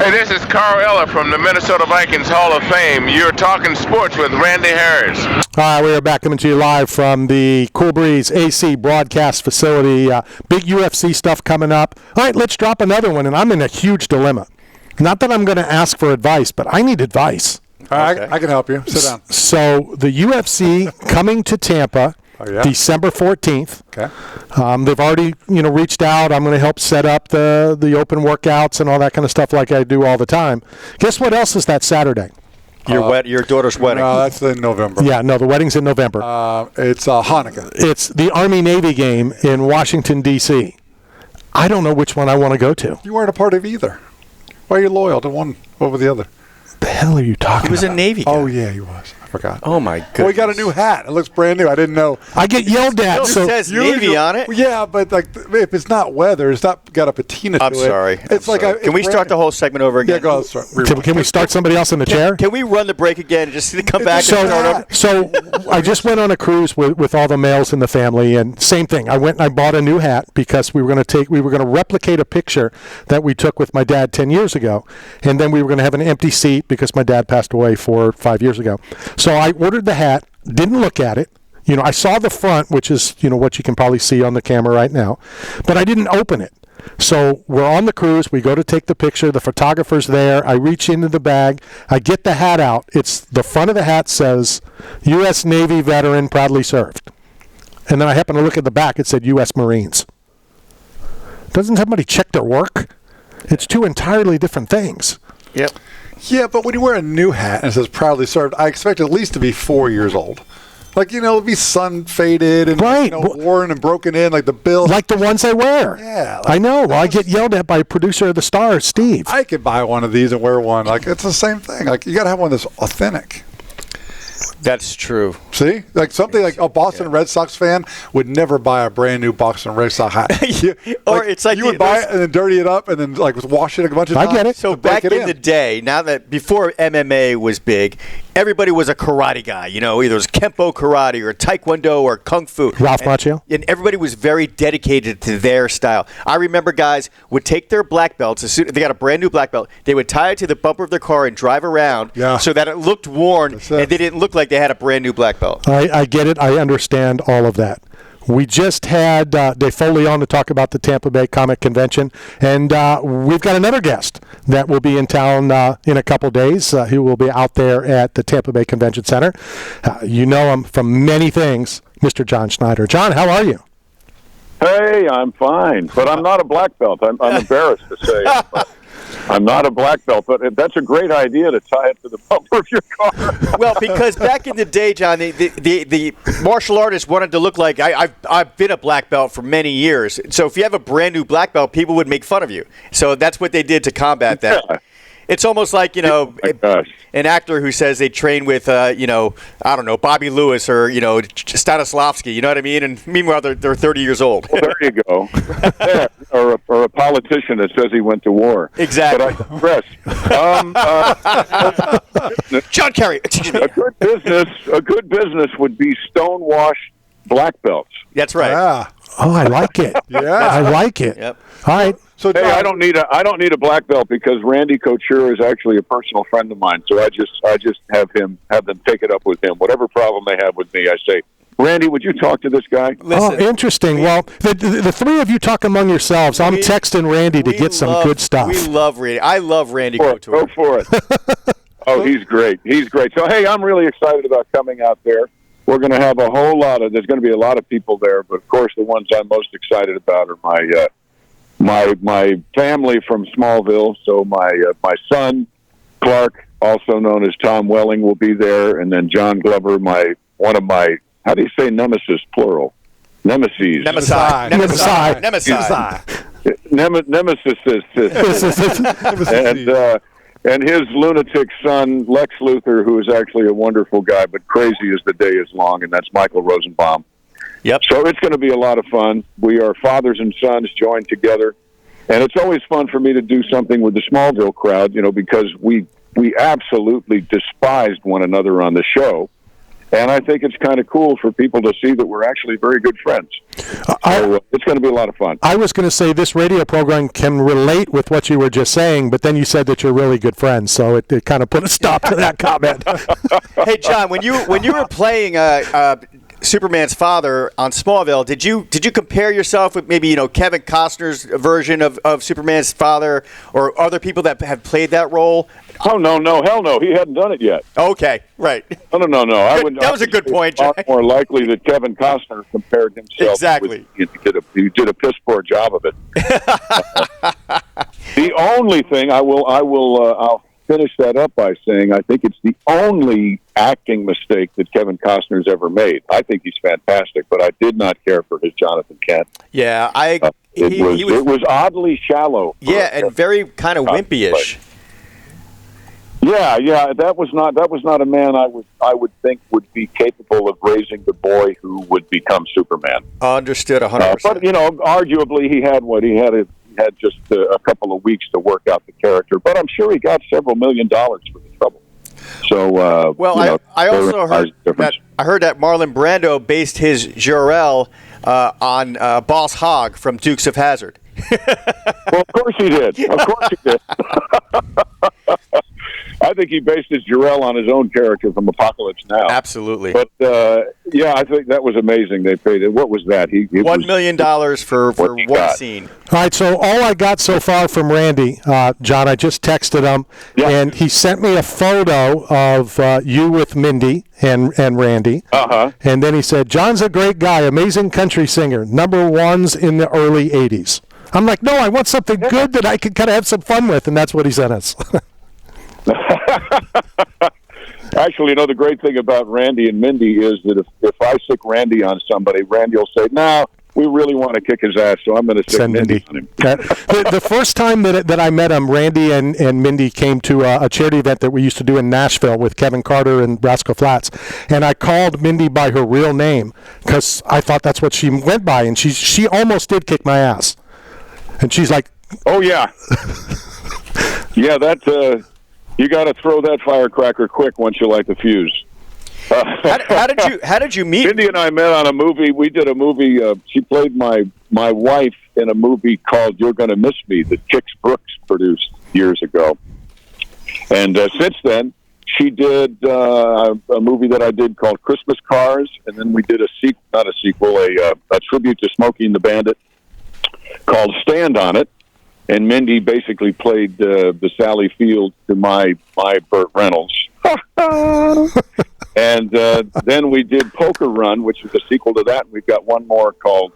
Hey, this is Carl Eller from the Minnesota Vikings Hall of Fame. You're talking sports with Randy Harris. All right, we are back coming to you live from the Cool Breeze AC broadcast facility. Big UFC stuff coming up. All right, let's drop another one, and I'm in a huge dilemma. Not that I'm going to ask for advice, but I need advice. All right, I can help you. Sit down. So the UFC coming to Tampa December 14th. Okay. They've already, reached out. I'm going to help set up the open workouts and all that kind of stuff like I do all the time. Guess what else is that Saturday? Your daughter's wedding. No, that's in November. Yeah, no, the wedding's in November. It's Hanukkah. It's the Army-Navy game in Washington, D.C. I don't know which one I want to go to. You weren't a part of either. Why are you loyal to one over the other? The hell are you talking about? He was a Navy guy. Oh, yeah, he was. I forgot. Oh, my goodness. Well, he got a new hat. It looks brand new. I didn't know. I get yelled at. It says Navy on it. Yeah, but if it's not weather, it's not got a patina to it. I'm sorry. It's Can we start the whole segment over again? Yeah, go ahead. Can we start somebody else in the chair? Can we run the break again and just come back and start over? So I just went on a cruise with all the males in the family, and same thing. I went and I bought a new hat because we were going to replicate a picture that we took with my dad 10 years ago, and then we were going to have an empty seat because my dad passed away 4 or 5 years ago. So I ordered the hat, didn't look at it. I saw the front, which is, what you can probably see on the camera right now, but I didn't open it. So we're on the cruise. We go to take the picture. The photographer's there. I reach into the bag. I get the hat out. It's the front of the hat says, U.S. Navy veteran, proudly served. And then I happen to look at the back. It said U.S. Marines. Doesn't somebody check their work? It's two entirely different things. Yep. Yeah, but when you wear a new hat and it says proudly served, I expect it at least to be 4 years old. It'll be sun faded and worn and broken in, like the bill. Like the ones I wear. Yeah. I know. Well, I get yelled at by producer of the Star, Steve. I could buy one of these and wear one. It's the same thing. You got to have one that's authentic. That's true. See? Something like a Boston Red Sox fan would never buy a brand new Boston Red Sox hat. It's like you would buy it and then dirty it up and then wash it a bunch of times. I get it. So back in the day, now that before MMA was big, everybody was a karate guy. Either it was Kempo karate or Taekwondo or Kung Fu. Ralph Macchio. And everybody was very dedicated to their style. I remember guys would take their black belts, as soon as they got a brand new black belt, they would tie it to the bumper of their car and drive around so that it looked worn and they didn't look like they had a brand new black belt. I get it. I understand all of that. We just had Dave Foley on to talk about the Tampa Bay Comic Convention, and we've got another guest that will be in town in a couple days. He will be out there at the Tampa Bay Convention Center. You know him from many things, Mr. John Schneider. John, how are you? Hey, I'm fine, but I'm not a black belt. I'm embarrassed to say it, but I'm not a black belt, but that's a great idea to tie it to the bumper of your car. Well, because back in the day, John, the martial artists wanted to look like I've been a black belt for many years. So if you have a brand new black belt, people would make fun of you. So that's what they did to combat that. Yeah. It's almost like, an actor who says they train with, I don't know, Bobby Lewis or, Stanislavski, you know what I mean? And meanwhile, they're 30 years old. Well, there you go. Yeah. Or a politician that says he went to war. Exactly. But I digress. John Kerry, excuse me. A good business would be stonewashed black belts. That's right. Yeah. Oh, I like it. I like it. Yep. All right. So hey, I don't need a black belt because Randy Couture is actually a personal friend of mine. So I just have them take it up with him. Whatever problem they have with me, I say, Randy, would you talk to this guy? Listen, interesting. Well, the three of you talk among yourselves. I'm texting Randy to get some good stuff. We love Randy. I love Randy Couture. Go for it. Oh, he's great. He's great. So, hey, I'm really excited about coming out there. We're going to have there's going to be a lot of people there, but of course the ones I'm most excited about are my family from Smallville. So my son, Clark, also known as Tom Welling, will be there, and then John Glover, one of my, how do you say nemesis, plural? Nemesis. And his lunatic son, Lex Luthor, who is actually a wonderful guy, but crazy as the day is long, and that's Michael Rosenbaum. Yep. So it's going to be a lot of fun. We are fathers and sons joined together. And it's always fun for me to do something with the Smallville crowd, because we absolutely despised one another on the show. And I think it's kind of cool for people to see that we're actually very good friends. So it's going to be a lot of fun. I was going to say this radio program can relate with what you were just saying, but then you said that you're really good friends, so it kind of put a stop to that comment. Hey, John, when you were playing Superman's father on Smallville, did you compare yourself with maybe Kevin Costner's version of Superman's father or other people that have played that role? Oh no, hell no, he hadn't done it yet. Okay, right. No. That was a good point, John. More likely that Kevin Costner compared himself. Exactly. He did a piss poor job of it. The only thing I'll finish that up by saying I think it's the only acting mistake that Kevin Costner's ever made. I think he's fantastic, but I did not care for his Jonathan Kent. Yeah, it was oddly shallow. Yeah, and very kind of wimpy-ish. Yeah, that was not a man I would think would be capable of raising the boy who would become Superman. Understood 100%. But arguably he had just a couple of weeks to work out the character, but I'm sure he got several $1 million for the trouble. So I also heard that Marlon Brando based his Jor-El on Boss Hogg from Dukes of Hazzard. Well, of course he did. I think he based his Jor-El on his own character from Apocalypse Now. Absolutely. But, I think that was amazing. They paid it. What was that? $1 million for one scene. All right, so all I got so far from Randy, John, I just texted him, and he sent me a photo of you with Mindy and Randy. Uh-huh. And then he said, John's a great guy, amazing country singer, #1s in the early 80s. I'm like, no, I want something good that I can kind of have some fun with, and that's what he sent us. Actually, the great thing about Randy and Mindy is that if I stick Randy on somebody, Randy will say, no, we really want to kick his ass, so I'm going to stick Mindy on him. The first time that I met him, Randy and Mindy came to a charity event that we used to do in Nashville with Kevin Carter and Rascal Flatts, and I called Mindy by her real name because I thought that's what she went by, and she almost did kick my ass. And she's like, oh, yeah. Yeah, that... you got to throw that firecracker quick once you light the fuse. How did you meet? Mindy and I met on a movie. We did a movie. She played my wife in a movie called "You're Gonna Miss Me" that Kix Brooks produced years ago. And since then, she did a movie that I did called "Christmas Cars," and then we did a tribute to Smokey and the Bandit called "Stand on It." And Mindy basically played the Sally Field to my Burt Reynolds. And then we did Poker Run, which is a sequel to that. And we've got one more called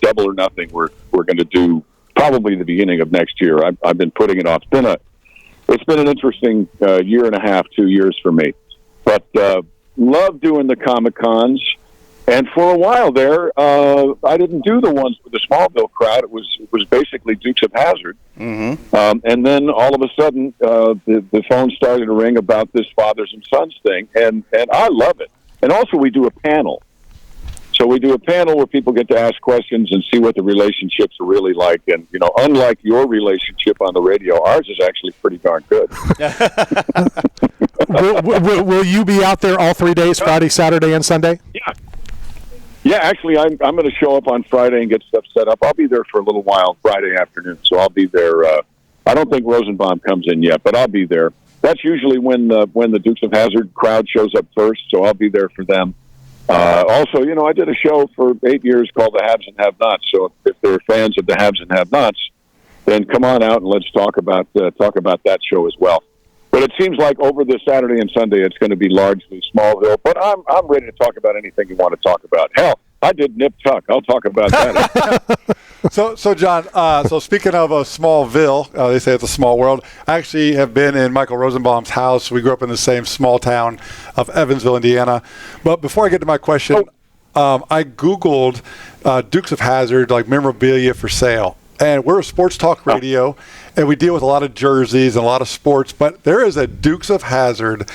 Double or Nothing. We're going to do probably the beginning of next year. I've been putting it off. It's been an interesting year and a half, 2 years for me. But love doing the Comic Cons. And for a while there, I didn't do the ones with the Smallville crowd. It was basically Dukes of Hazzard. Mm-hmm. And then all of a sudden, the phone started to ring about this fathers and sons thing, and I love it. And also, we do a panel. So we do a panel where people get to ask questions and see what the relationships are really like. And unlike your relationship on the radio, ours is actually pretty darn good. Will you be out there all 3 days, Friday, Saturday, and Sunday? Yeah. Yeah, actually, I'm going to show up on Friday and get stuff set up. I'll be there for a little while Friday afternoon, so I'll be there. I don't think Rosenbaum comes in yet, but I'll be there. That's usually when the Dukes of Hazzard crowd shows up first, so I'll be there for them. Also, I did a show for 8 years called The Haves and Have-Nots, so if they're fans of The Haves and Have-Nots, then come on out and let's talk about that show as well. But it seems like over this Saturday and Sunday, it's going to be largely Smallville. But I'm ready to talk about anything you want to talk about. Hell, I did Nip Tuck. I'll talk about that. So John, so speaking of Smallville, they say it's a small world. I actually have been in Michael Rosenbaum's house. We grew up in the same small town of Evansville, Indiana. But before I get to my question, I Googled Dukes of Hazzard, like memorabilia for sale. And we're a sports talk radio, and we deal with a lot of jerseys and a lot of sports. But there is a Dukes of Hazzard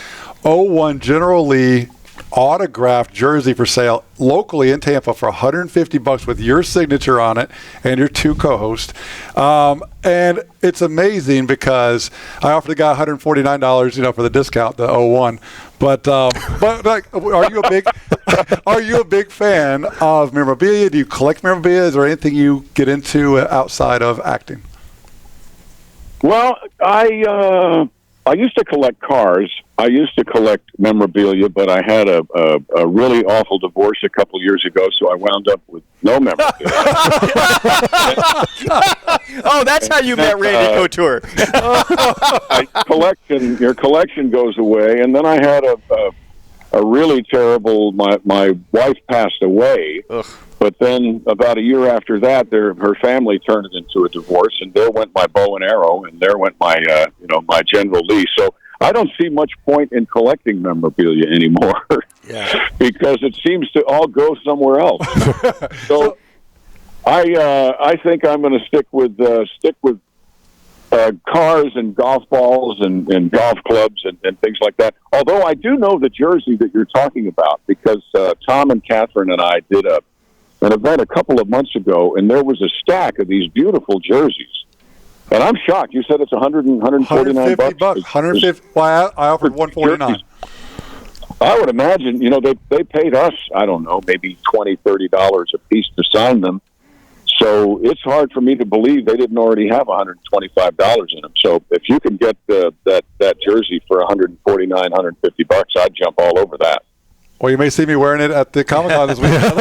01 General Lee autographed jersey for sale locally in Tampa for $150 with your signature on it and your two co-hosts. And it's amazing because I offered the guy $149, for the discount, the 01. But like, are you a big fan of memorabilia? Do you collect memorabilia? Is there anything you get into outside of acting? Well, I used to collect cars. I used to collect memorabilia, but I had a really awful divorce a couple years ago, so I wound up with no memorabilia. Oh, that's how you met Randy Couture. Your collection goes away, and then I had a really terrible. My wife passed away. Ugh. But then about a year after that, her family turned it into a divorce, and there went my bow and arrow, and there went my my General Lee. So I don't see much point in collecting memorabilia anymore, because it seems to all go somewhere else. So I think I'm going to stick with cars and golf balls and golf clubs and things like that. Although I do know the jersey that you're talking about, because Tom and Catherine and I did an event a couple of months ago, and there was a stack of these beautiful jerseys. And I'm shocked. You said it's $149. $150. Well, I offered $149. I would imagine, they paid us, I don't know, maybe $20, $30 a piece to sign them. So it's hard for me to believe they didn't already have $125 in them. So if you can get that jersey for $149, $150, I'd jump all over that. Well, you may see me wearing it at the Comic Con this weekend.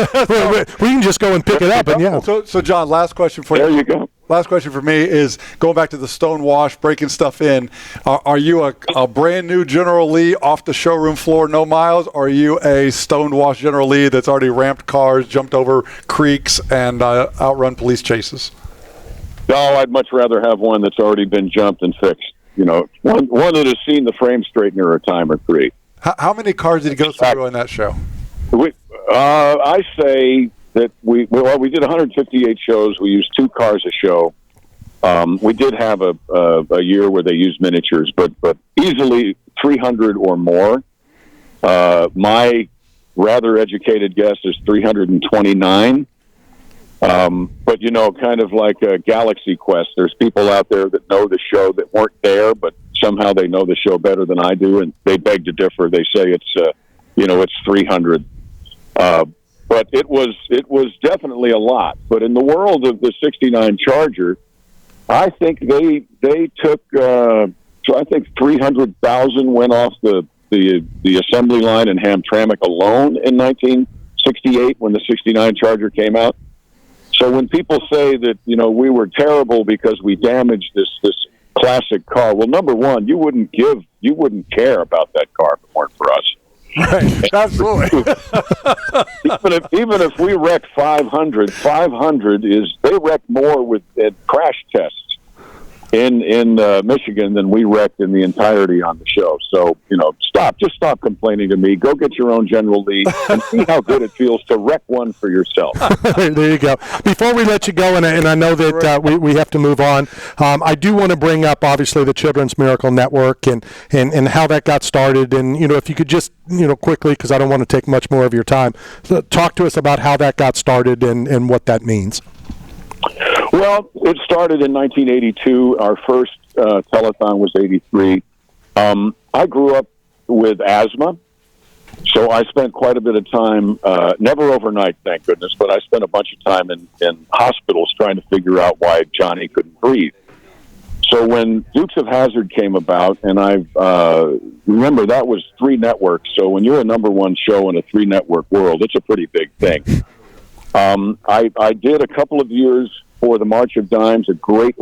We can just go and pick it up. And So, John, last question for you. There you go. Last question for me is going back to the stonewash, breaking stuff in. Are you a brand new General Lee off the showroom floor, no miles? Or are you a stonewash General Lee that's already ramped cars, jumped over creeks, and outrun police chases? No, I'd much rather have one that's already been jumped and fixed. One that has seen the frame straightener a time or three. How many cars did he go through on that show? I say that we did 158 shows. We used 2 cars a show. We did have a year where they used miniatures, but easily 300 or more. My rather educated guess is 329. But kind of like a Galaxy Quest, there's people out there that know the show that weren't there, but somehow they know the show better than I do, and they beg to differ. They say it's 300. But it was definitely a lot. But in the world of the '69 Charger, I think they took. So I think 300,000 went off the assembly line in Hamtramck alone in 1968 when the '69 Charger came out. So when people say that we were terrible because we damaged this classic car, well, number one, you wouldn't care about that car if it weren't for us. Right, absolutely. even if we wreck 500 they wreck more with crash tests in Michigan than we wrecked in the entirety on the show. So just stop complaining to me. Go get your own General Lee and see how good it feels to wreck one for yourself. There you go. Before we let you go, and I know that we have to move on, I do want to bring up obviously the Children's Miracle Network and how that got started. And if you could just quickly, because I don't want to take much more of your time, talk to us about how that got started and what that means. Well, it started in 1982. Our first telethon was 83. I grew up with asthma, so I spent quite a bit of time, never overnight, thank goodness, but I spent a bunch of time in hospitals trying to figure out why Johnny couldn't breathe. So when Dukes of Hazzard came about, and remember that was 3 networks, so when you're a number 1 show in a 3-network world, it's a pretty big thing. I did a couple of years for the March of Dimes, a great